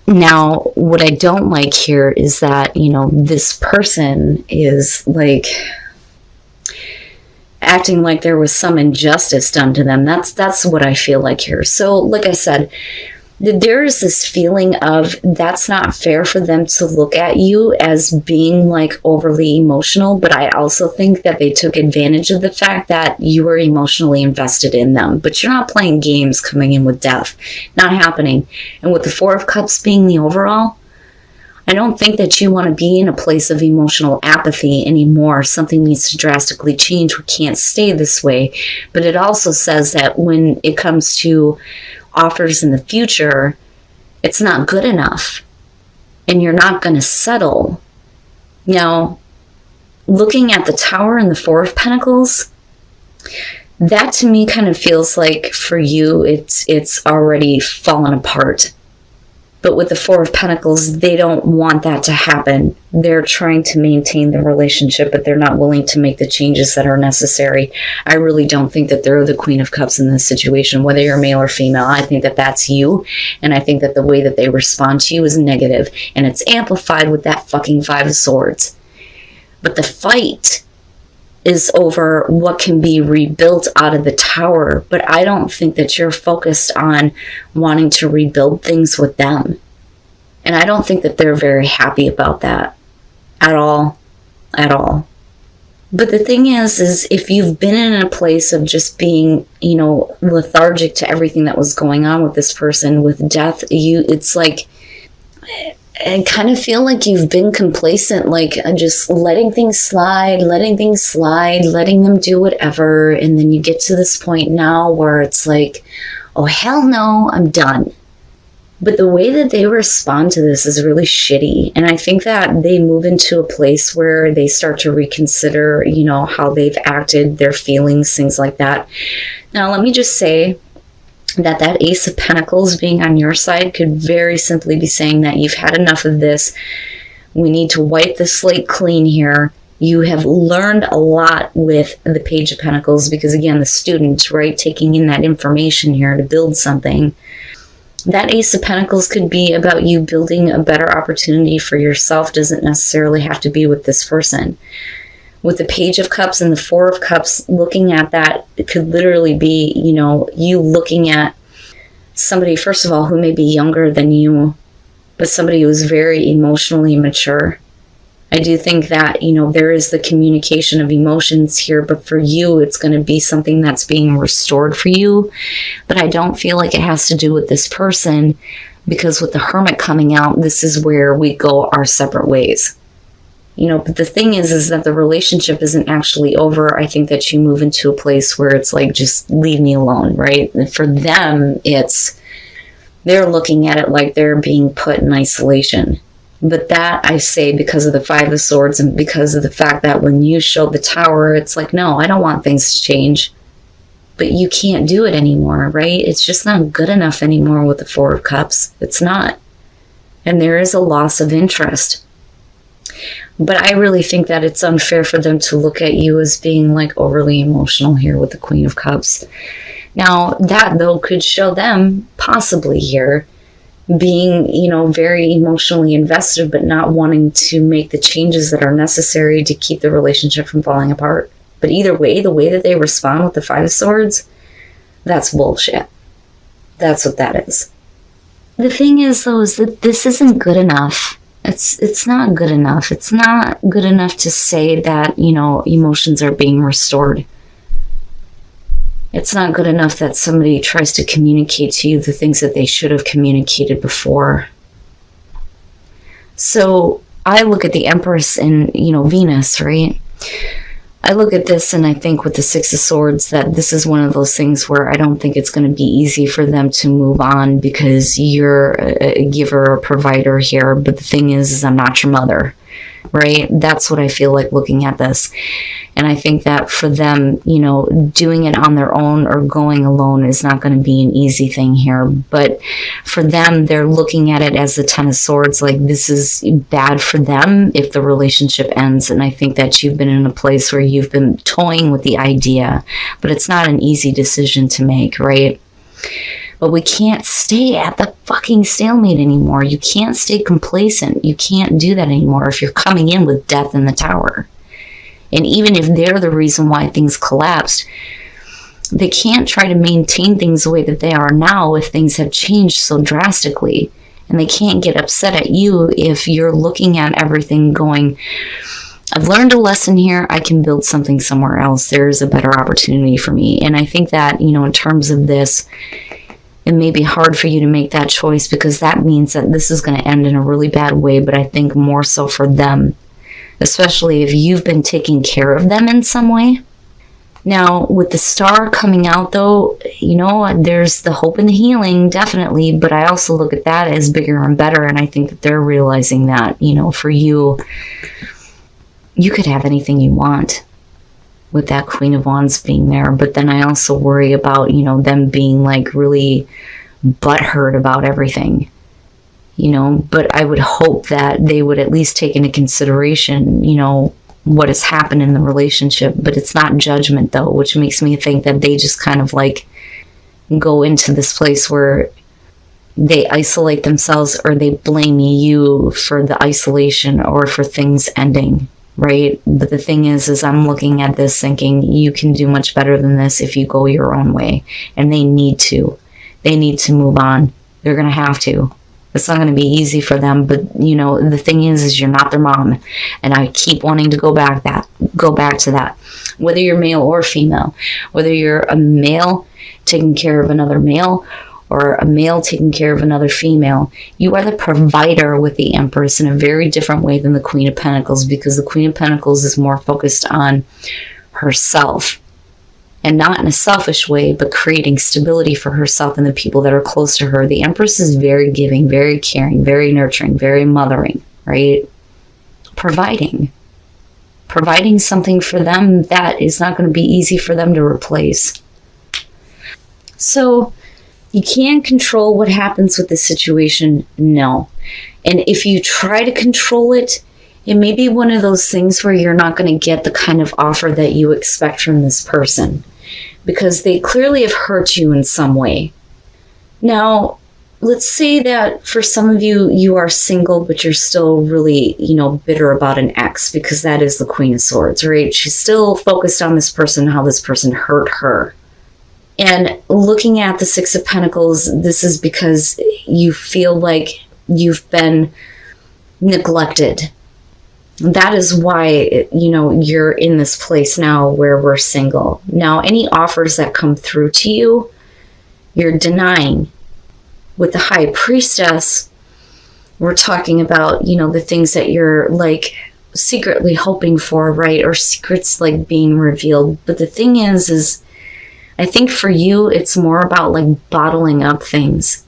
Now, what I don't like here is that, this person is like acting like there was some injustice done to them. That's what I feel like here. So, like I said, there is this feeling of that's not fair for them to look at you as being like overly emotional, but I also think that they took advantage of the fact that you were emotionally invested in them. But you're not playing games coming in with death. Not happening. And with the Four of Cups being the overall, I don't think that you want to be in a place of emotional apathy anymore. Something needs to drastically change. We can't stay this way. But it also says that when it comes to offers in the future, it's not good enough. And you're not going to settle. Now, looking at the Tower and the Four of Pentacles, that to me kind of feels like for you, it's already fallen apart. But with the Four of Pentacles, they don't want that to happen. They're trying to maintain the relationship, but they're not willing to make the changes that are necessary. I really don't think that they're the Queen of Cups in this situation, whether you're male or female. I think that that's you, and I think that the way that they respond to you is negative, and it's amplified with that fucking Five of Swords. But the fight is over what can be rebuilt out of the Tower, but I don't think that you're focused on wanting to rebuild things with them. And I don't think that they're very happy about that at all. But the thing is if you've been in a place of just being, lethargic to everything that was going on with this person, with death, it's like, I kind of feel like you've been complacent, like just letting things slide, letting them do whatever. And then you get to this point now where it's like, oh, hell no, I'm done. But the way that they respond to this is really shitty. And I think that they move into a place where they start to reconsider, how they've acted, their feelings, things like that. Now, let me just say that Ace of Pentacles being on your side could very simply be saying that you've had enough of this. We need to wipe the slate clean here. You have learned a lot with the Page of Pentacles because, again, the student, right, taking in that information here to build something. That Ace of Pentacles could be about you building a better opportunity for yourself. Doesn't necessarily have to be with this person. With the Page of Cups and the Four of Cups, looking at that, it could literally be, you looking at somebody, first of all, who may be younger than you, but somebody who's very emotionally mature. I do think that, there is the communication of emotions here, but for you, it's going to be something that's being restored for you. But I don't feel like it has to do with this person, because with the Hermit coming out, this is where we go our separate ways. But the thing is that the relationship isn't actually over. I think that you move into a place where it's like, just leave me alone, right? And for them, they're looking at it like they're being put in isolation. But that, I say, because of the Five of Swords and because of the fact that when you showed the Tower, it's like, no, I don't want things to change. But you can't do it anymore, right? It's just not good enough anymore with the Four of Cups. It's not. And there is a loss of interest. But I really think that it's unfair for them to look at you as being like overly emotional here with the Queen of Cups. Now, that though could show them possibly here being, very emotionally invested, but not wanting to make the changes that are necessary to keep the relationship from falling apart. But either way, the way that they respond with the Five of Swords, that's bullshit. That's what that is. The thing is, though, is that this isn't good enough. It's not good enough. It's not good enough to say that, emotions are being restored. It's not good enough that somebody tries to communicate to you the things that they should have communicated before. So I look at the Empress and, Venus, right? I look at this and I think with the Six of Swords that this is one of those things where I don't think it's going to be easy for them to move on because you're a giver or provider here. But the thing is I'm not your mother, right? That's what I feel like looking at this. And I think that for them, doing it on their own or going alone is not going to be an easy thing here. But for them, they're looking at it as the Ten of Swords, like this is bad for them if the relationship ends. And I think that you've been in a place where you've been toying with the idea, but it's not an easy decision to make, right? But we can't stay at the fucking stalemate anymore. You can't stay complacent. You can't do that anymore if you're coming in with death in the tower. And even if they're the reason why things collapsed, they can't try to maintain things the way that they are now if things have changed so drastically. And they can't get upset at you if you're looking at everything going, I've learned a lesson here. I can build something somewhere else. There's a better opportunity for me. And I think that, in terms of this, it may be hard for you to make that choice because that means that this is going to end in a really bad way. But I think more so for them, especially if you've been taking care of them in some way. Now, with the star coming out, though, there's the hope and the healing, definitely. But I also look at that as bigger and better. And I think that they're realizing that, for you, you could have anything you want with that Queen of Wands being there. But then I also worry about, them being like really butthurt about everything, But I would hope that they would at least take into consideration, what has happened in the relationship. But it's not judgment, though, which makes me think that they just kind of like go into this place where they isolate themselves or they blame you for the isolation or for things ending, right? But the thing is I'm looking at this thinking you can do much better than this if you go your own way. And they need to move on. They're going to have to. It's not going to be easy for them, but the thing is you're not their mom. And I keep wanting to go back to that. Whether you're male or female, whether you're a male taking care of another male or a male taking care of another female, you are the provider with the Empress in a very different way than the Queen of Pentacles, because the Queen of Pentacles is more focused on herself. And not in a selfish way, but creating stability for herself and the people that are close to her. The Empress is very giving, very caring, very nurturing, very mothering, right? Providing something for them that is not going to be easy for them to replace. So you can't control what happens with the situation, no. And if you try to control it, it may be one of those things where you're not going to get the kind of offer that you expect from this person, because they clearly have hurt you in some way. Now, let's say that for some of you, you are single, but you're still really, bitter about an ex, because that is the Queen of Swords, right? She's still focused on this person, how this person hurt her. And looking at the Six of Pentacles, this is because you feel like you've been neglected. That is why, you're in this place now where we're single. Now, any offers that come through to you, you're denying. With the High Priestess, we're talking about, the things that you're like secretly hoping for, right? Or secrets like being revealed. But the thing is I think for you, it's more about like bottling up things.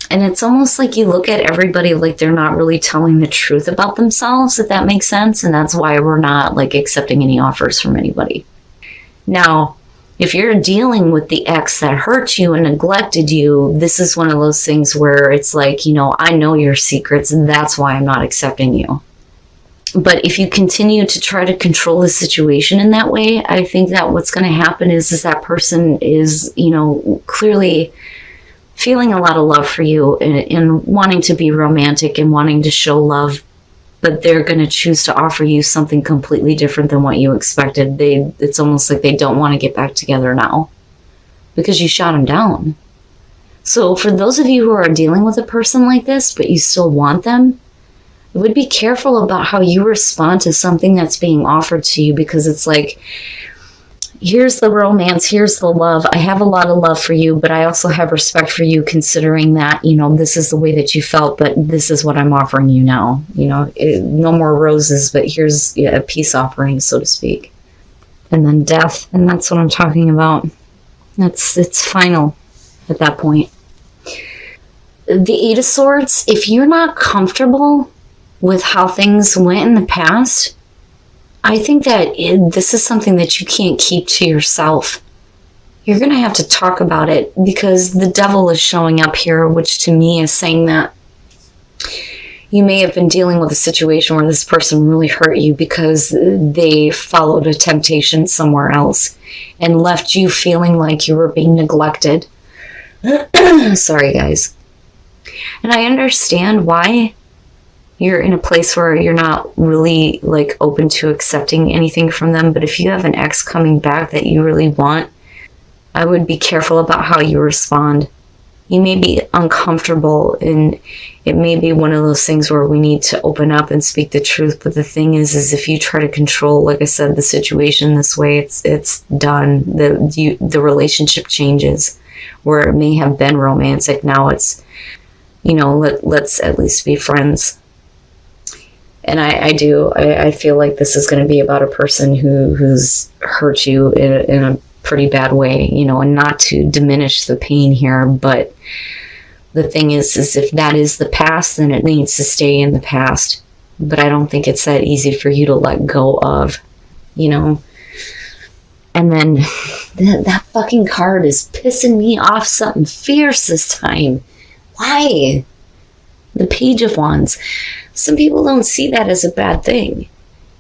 And it's almost like you look at everybody like they're not really telling the truth about themselves, if that makes sense. And that's why we're not like accepting any offers from anybody. Now, if you're dealing with the ex that hurt you and neglected you, this is one of those things where it's like, I know your secrets, and that's why I'm not accepting you. But if you continue to try to control the situation in that way, I think that what's going to happen is that person is, clearly feeling a lot of love for you and wanting to be romantic and wanting to show love, but they're going to choose to offer you something completely different than what you expected. It's almost like they don't want to get back together now because you shot them down. So for those of you who are dealing with a person like this, but you still want them, I would be careful about how you respond to something that's being offered to you, because it's like, here's the romance, here's the love. I have a lot of love for you, but I also have respect for you, considering that, this is the way that you felt, but this is what I'm offering you now. No more roses, but here's a peace offering, so to speak. And then death, and that's what I'm talking about. It's final at that point. The Eight of Swords, if you're not comfortable with how things went in the past, I think that this is something that you can't keep to yourself. You're going to have to talk about it, because the devil is showing up here, which to me is saying that you may have been dealing with a situation where this person really hurt you because they followed a temptation somewhere else and left you feeling like you were being neglected, Sorry, guys. And I understand why you're in a place where you're not really like open to accepting anything from them. But if you have an ex coming back that you really want, I would be careful about how you respond. You may be uncomfortable, and it may be one of those things where we need to open up and speak the truth. But the thing is if you try to control, like I said, the situation this way, it's done. The relationship changes. Where it may have been romantic, now it's, let's at least be friends. And I feel like this is going to be about a person who's hurt you in a pretty bad way, and not to diminish the pain here, but the thing is if that is the past, then it needs to stay in the past. But I don't think it's that easy for you to let go of, And then that fucking card is pissing me off something fierce this time. Why? The Page of Wands. Some people don't see that as a bad thing.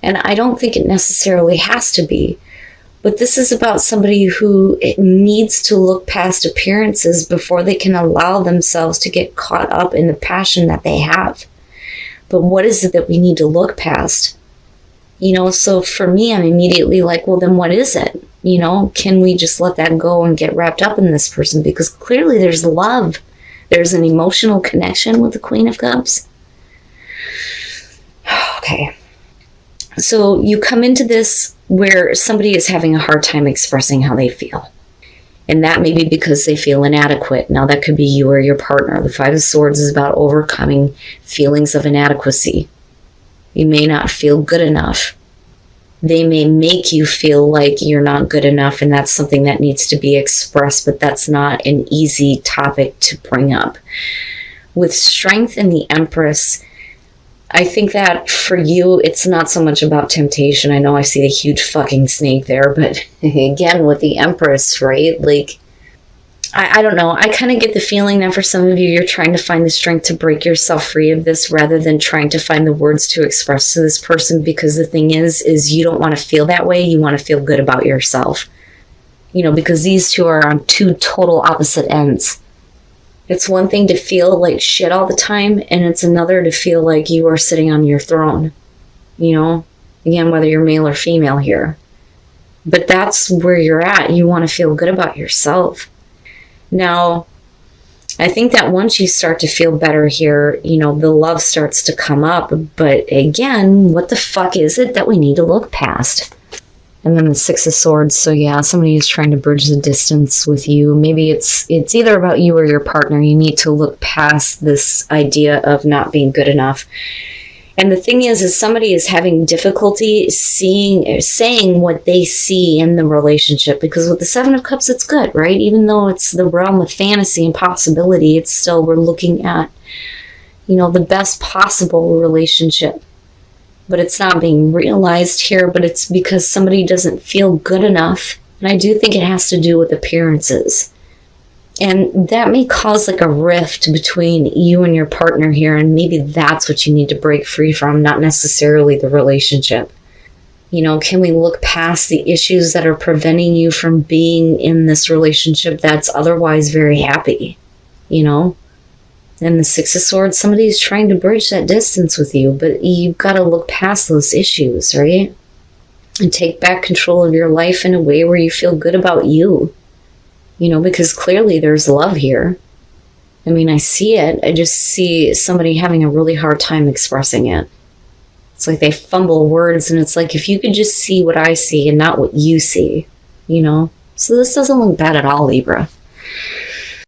And I don't think it necessarily has to be. But this is about somebody who needs to look past appearances before they can allow themselves to get caught up in the passion that they have. But what is it that we need to look past? So for me, I'm immediately like, well, then what is it? Can we just let that go and get wrapped up in this person? Because clearly there's love. There's an emotional connection with the Queen of Cups. Okay. So you come into this where somebody is having a hard time expressing how they feel. And that may be because they feel inadequate. Now that could be you or your partner. The Five of Swords is about overcoming feelings of inadequacy. You may not feel good enough. They may make you feel like you're not good enough, and that's something that needs to be expressed, but that's not an easy topic to bring up. With Strength and the Empress, I think that for you, it's not so much about temptation. I know I see a huge fucking snake there, but again, with the Empress, right? Like, I don't know. I kind of get the feeling that for some of you, you're trying to find the strength to break yourself free of this rather than trying to find the words to express to this person, because the thing is you don't want to feel that way. You want to feel good about yourself. Because these two are on two total opposite ends. It's one thing to feel like shit all the time, and it's another to feel like you are sitting on your throne. Again, whether you're male or female here. But that's where you're at. You want to feel good about yourself. Now, I think that once you start to feel better here, the love starts to come up. But again, what the fuck is it that we need to look past? And then the Six of Swords. So yeah, somebody is trying to bridge the distance with you. Maybe it's either about you or your partner. You need to look past this idea of not being good enough. And the thing is somebody is having difficulty saying what they see in the relationship, because with the Seven of Cups, it's good, right? Even though it's the realm of fantasy and possibility, it's still, we're looking at, the best possible relationship. But it's not being realized here, but it's because somebody doesn't feel good enough. And I do think it has to do with appearances. And that may cause like a rift between you and your partner here, and maybe that's what you need to break free from, not necessarily the relationship. Can we look past the issues that are preventing you from being in this relationship that's otherwise very happy, And the Six of Swords, somebody's trying to bridge that distance with you, but you've got to look past those issues, right? And take back control of your life in a way where you feel good about you. Because clearly there's love here. I see it. I just see somebody having a really hard time expressing it. It's like they fumble words, and it's like, if you could just see what I see and not what you see, So this doesn't look bad at all, Libra.